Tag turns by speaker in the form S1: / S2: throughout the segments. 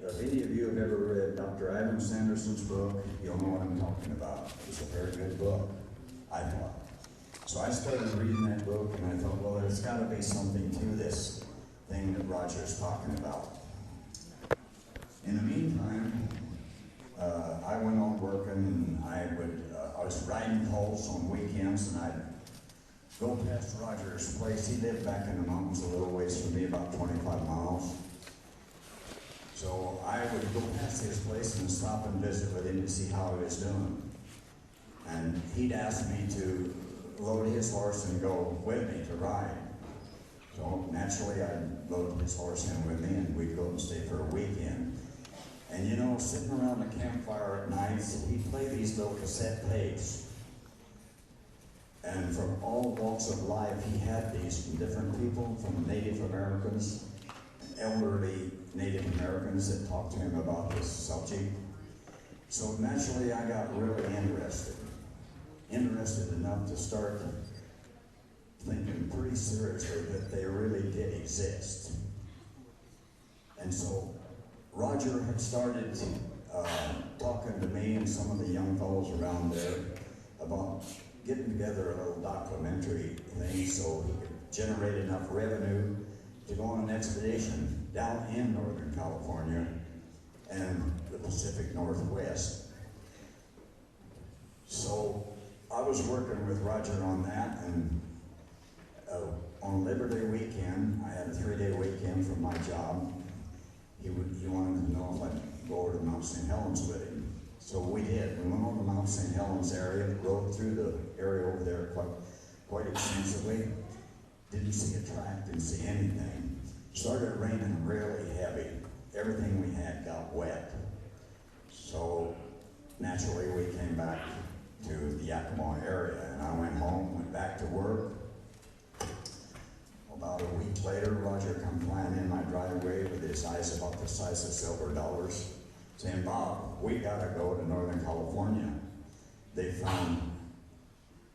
S1: If any of you have ever read Dr. Ivan Sanderson's book, you'll know what I'm talking about. It's a very good book, I thought. So I started reading that book, and I thought, well, there's got to be something to this thing that Roger's talking about. In the meantime, I went on working, and I was riding calls on weekends, and I'd go past Roger's place. He lived back in the mountains a little ways from me, about 25 miles. So I would go past his place and stop and visit with him to see how he was doing. And he'd ask me to load his horse and go with me to ride. So naturally I'd load his horse in with me, and we'd go and stay for a weekend. And you know, sitting around the campfire at nights, he'd play these little cassette tapes. And from all walks of life, he had these from different people, from Native Americans, elderly Native Americans that talked to him about this subject. So naturally I got really interested enough to start thinking pretty seriously that they really did exist. And so Roger had started talking to me and some of the young fellows around there about getting together a little documentary thing so he could generate enough revenue to go on an expedition down in Northern California and the Pacific Northwest. So I was working with Roger on that, and on Labor Day weekend, I had a 3-day weekend from my job. He wanted to know if I'd go over to Mount St. Helens with him. So we did. We went over to Mount St. Helens area, rode through the area over there quite extensively. Didn't see a track, didn't see anything. Started raining really heavy. Everything we had got wet. So naturally we came back to the Yakima area, and I went home, went back to work. About a week later, Roger come flying in my driveway with his eyes about the size of silver dollars, saying, "Bob, we gotta go to Northern California. They found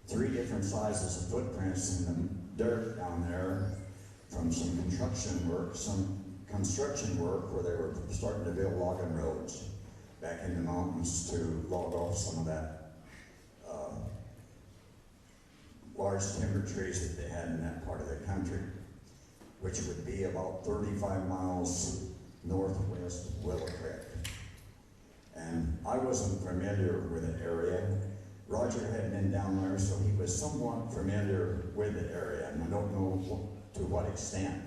S1: 3 different sizes of footprints in the dirt down there from some construction work where they were starting to build logging roads back in the mountains to log off some of that large timber trees that they had in that part of the country, which would be about 35 miles northwest of Willow Creek. And I wasn't familiar with the area. Roger had been down there, so he was somewhat familiar with the area, and I don't know to what extent.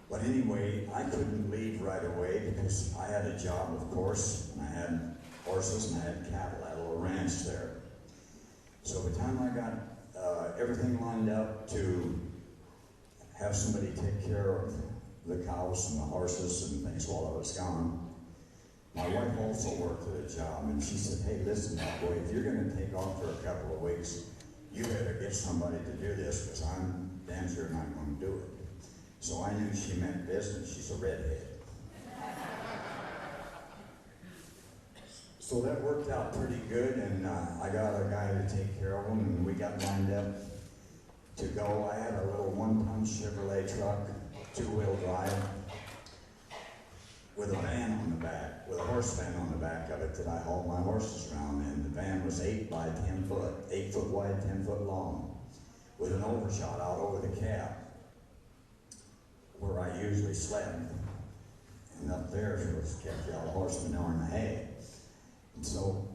S1: But anyway, I couldn't leave right away because I had a job, of course, and I had horses and I had cattle. I had a little ranch there. So by the time I got everything lined up to have somebody take care of the cows and the horses and things while I was gone, my wife also worked at a job, and she said, "Hey, listen, boy, if you're going to take off for a couple of weeks, you better get somebody to do this, because I'm damn sure not going to do it." So I knew she meant business. She's a redhead. So that worked out pretty good, and I got a guy to take care of them, and we got lined up to go. I had a little 1-ton Chevrolet truck, 2-wheel drive, with a van on the back, with a horse van on the back of it that I hauled my horses around in. The van was 8 by 10 foot, 8 foot wide, 10 foot long, with an overshot out over the cab, where I usually slept. And up there was kept all the horsemen there in the hay. And so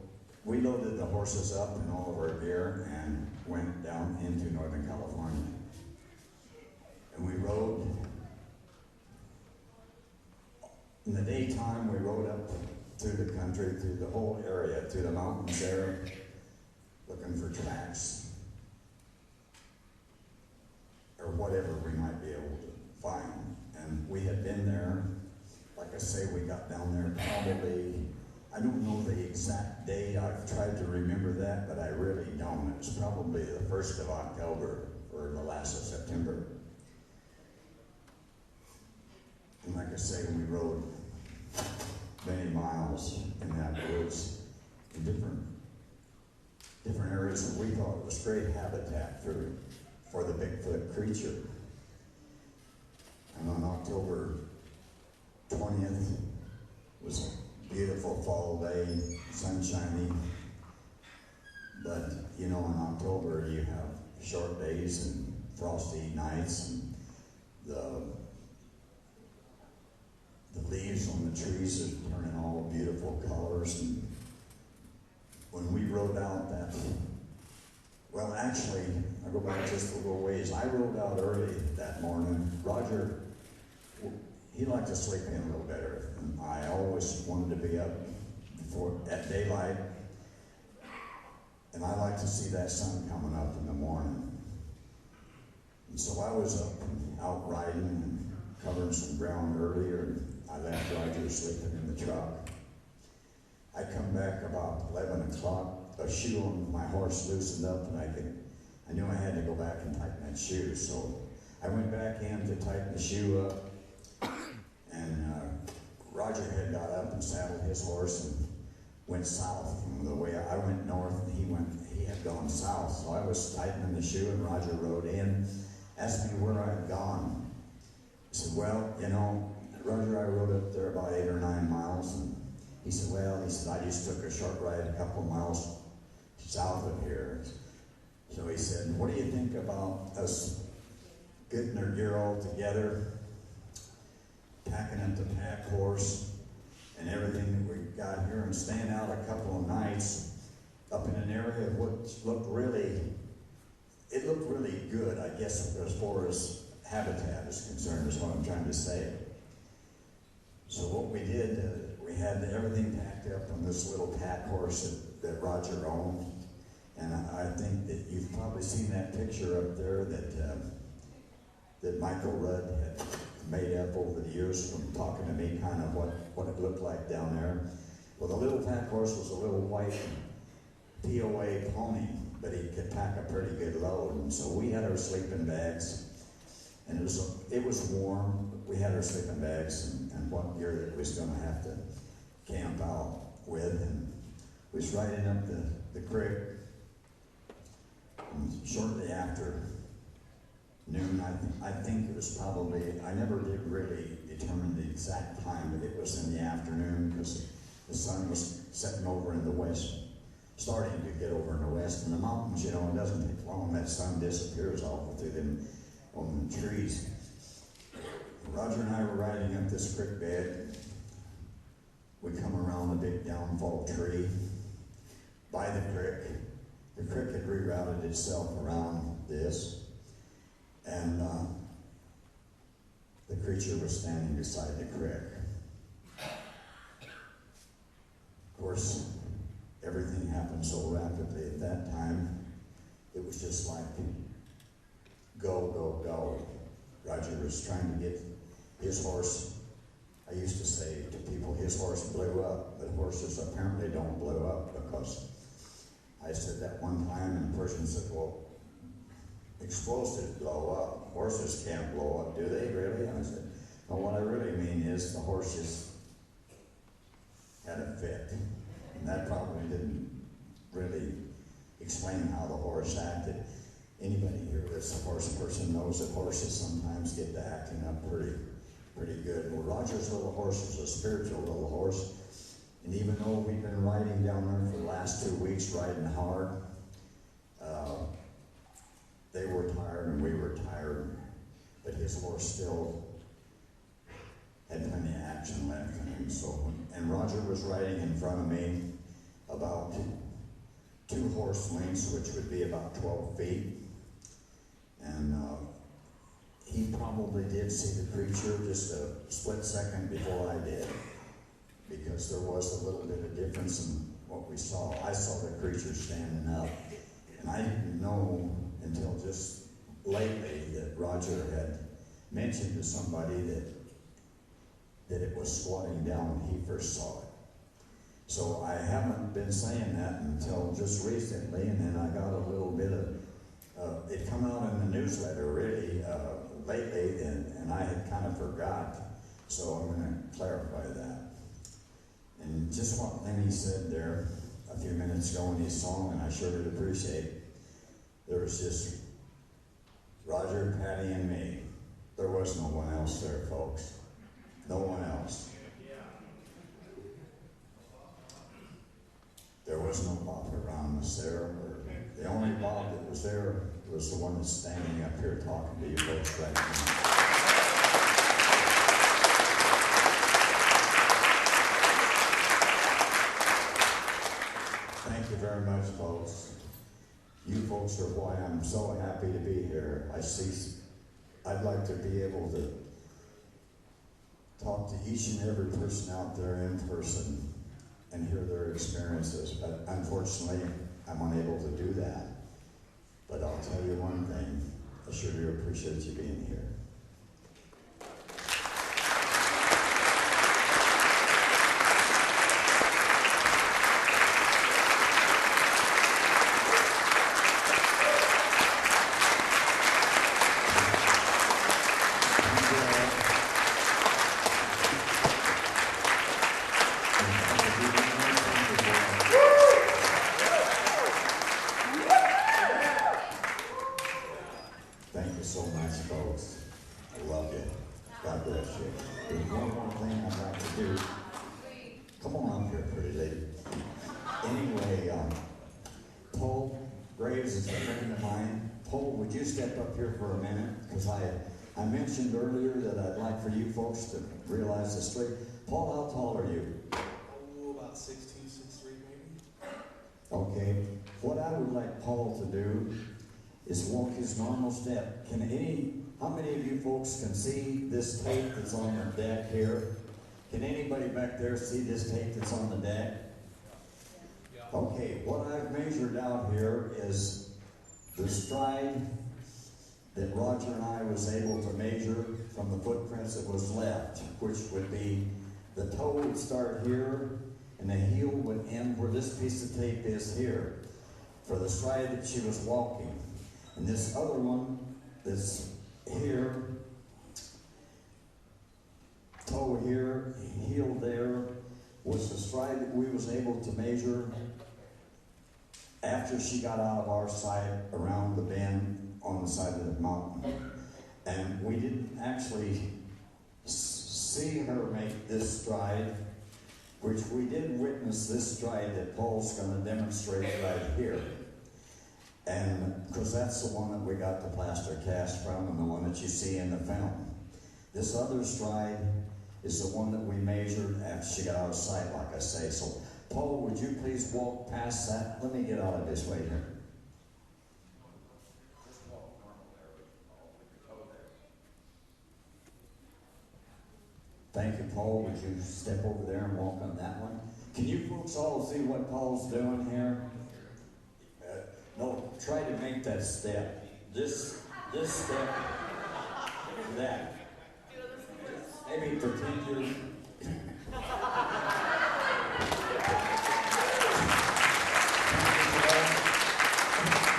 S1: we loaded the horses up and all of our gear and went down into Northern California. And we rode. In the daytime, we rode up through the country, through the whole area, through the mountains there, looking for tracks or whatever we might be able to find. And we had been there, like I say, we got down there probably, I don't know the exact date. I've tried to remember that, but I really don't. It was probably the 1st of October or the last of September. And like I say, we rode many miles in that woods in different areas, and we thought it was great habitat for the Bigfoot creature. And on October 20th, It was a beautiful fall day, sunshiny. But, you know, in October you have short days and frosty nights, and the leaves on the trees are turning all beautiful colors. And when we rode out that, well, actually, I go back just a little ways. I rode out early that morning. Roger, he liked to sleep in a little better. And I always wanted to be up before at daylight. And I like to see that sun coming up in the morning. And so I was up and out riding and covering some ground earlier. And I left Roger sleeping in the truck. I come back about 11 o'clock. A shoe on my horse loosened up, and I knew I had to go back and tighten that shoe. So I went back in to tighten the shoe up. And Roger had got up and saddled his horse and went south from the way I went north, and he had gone south. So I was tightening the shoe, and Roger rode in, asked me where I'd gone. I said, well, you know, Roger, I rode up there about 8 or 9 miles, and he said, I just took a short ride a couple miles south of here. So he said, what do you think about us getting our gear all together, packing up the pack horse and everything that we got here, and staying out a couple of nights up in an area of what looked really good, I guess, as far as habitat is concerned, is what I'm trying to say. So what we did, we had everything packed up on this little pack horse that Roger owned. And I think that you've probably seen that picture up there that Michael Rudd had made up over the years from talking to me, kind of what it looked like down there. Well, the little pack horse was a little white POA pony, but he could pack a pretty good load. And so we had our sleeping bags, and it was warm. We had our sleeping bags and what gear that we was going to have to camp out with, and we was riding up the creek. And shortly after noon, I think it was probably, I never did really determine the exact time, but it was in the afternoon, because the sun was setting over in the west, starting to get over in the west. And the mountains, you know, it doesn't take long, that sun disappears off through them on the trees. Roger and I were riding up this creek bed. We come around a big downfall tree by the creek. The creek had rerouted itself around this, and the creature was standing beside the creek. Of course, everything happened so rapidly at that time, it was just like, go, go, go. Roger was trying to get his horse. I used to say to people, his horse blew up, but horses apparently don't blow up, because I said that one time, and the person said, well, explosives blow up. Horses can't blow up, do they really? And I said, well, what I really mean is the horse just had a fit. And that probably didn't really explain how the horse acted. Anybody here that's a horse person knows that horses sometimes get to acting up pretty good. Well, Roger's little horse was a spiritual little horse. And even though we've been riding down there for the last 2 weeks, riding hard, they were tired and we were tired, but his horse still had plenty of action left in him. So, and Roger was riding in front of me about 2 horse lengths, which would be about 12 feet. And he probably did see the creature just a split second before I did, because there was a little bit of difference in what we saw. I saw the creature standing up, and I didn't know until just lately that Roger had mentioned to somebody that it was squatting down when he first saw it. So I haven't been saying that until just recently, and then I got a little bit of, it come out in the newsletter really lately, and I had kind of forgot, so I'm going to clarify that. And just what Lenny said there a few minutes ago in his song, and I sure did appreciate, there was just Roger, Patty, and me. There was no one else there, folks. No one else. folks there was the one that's standing up here talking to you folks right now. Thank you very much, folks. You folks are why I'm so happy to be here. I'd like to be able to talk to each and every person out there in person and hear their experiences, but unfortunately, I'm unable to do that. But I'll tell you one thing, I sure do appreciate you being here. Thank you so much, folks. I love you. God bless you. There's one more thing I'd like to do. Come on up here, pretty lady. Anyway, Paul Graves is a friend of mine. Paul, would you step up here for a minute? Because I mentioned earlier that I'd like for you folks to realize the story. Paul, how tall are you?
S2: Oh, about 6'2", 6'3", maybe.
S1: Okay. What I would like Paul to do is walk his normal step. How many of you folks can see this tape that's on the deck here? Can anybody back there see this tape that's on the deck?
S2: Yeah.
S1: Okay, what I've measured out here is the stride that Roger and I was able to measure from the footprints that was left, which would be the toe would start here and the heel would end where this piece of tape is here for the stride that she was walking. And this other one that's here, toe here, heel there, was the stride that we was able to measure after she got out of our sight around the bend on the side of the mountain. And we didn't actually see her make this stride, which we did witness this stride that Paul's going to demonstrate right here. And because that's the one that we got the plaster cast from and the one that you see in the film. This other stride is the one that we measured after she got out of sight, like I say. So, Paul, would you please walk past that? Let me get out of this way here. Thank you, Paul. Would you step over there and walk on that one? Can you folks all see what Paul's doing here? No, try to make that step. This step, that. Maybe pretend you're...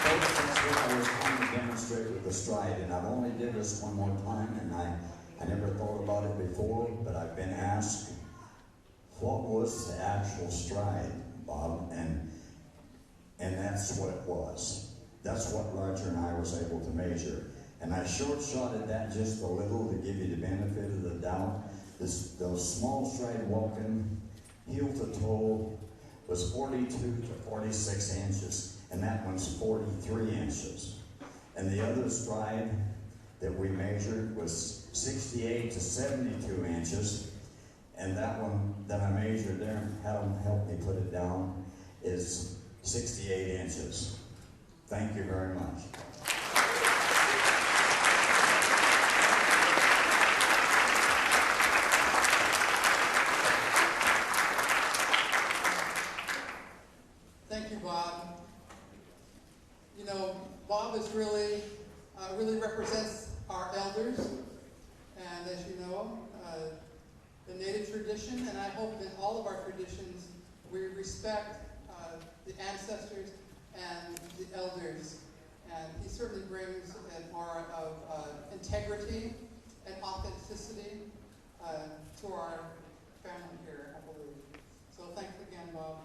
S1: Folks, that's what I was trying to demonstrate with the stride, and I've only did this one more time, and I never thought about it before, but I've been asked, what was the actual stride, Bob? And that's what it was. That's what Roger and I was able to measure. And I short-shotted that just a little to give you the benefit of the doubt. Those small stride walking, heel to toe, was 42 to 46 inches. And that one's 43 inches. And the other stride that we measured was 68 to 72 inches. And that one that I measured there, and had them help me put it down, is 68 inches. Thank you very much.
S3: Thank you, Bob. You know, Bob is really represents our elders, and as you know, the Native tradition, and I hope in all of our traditions we respect the ancestors and the elders. And he certainly brings an aura of integrity and authenticity to our family here, I believe. So thanks again, Bob.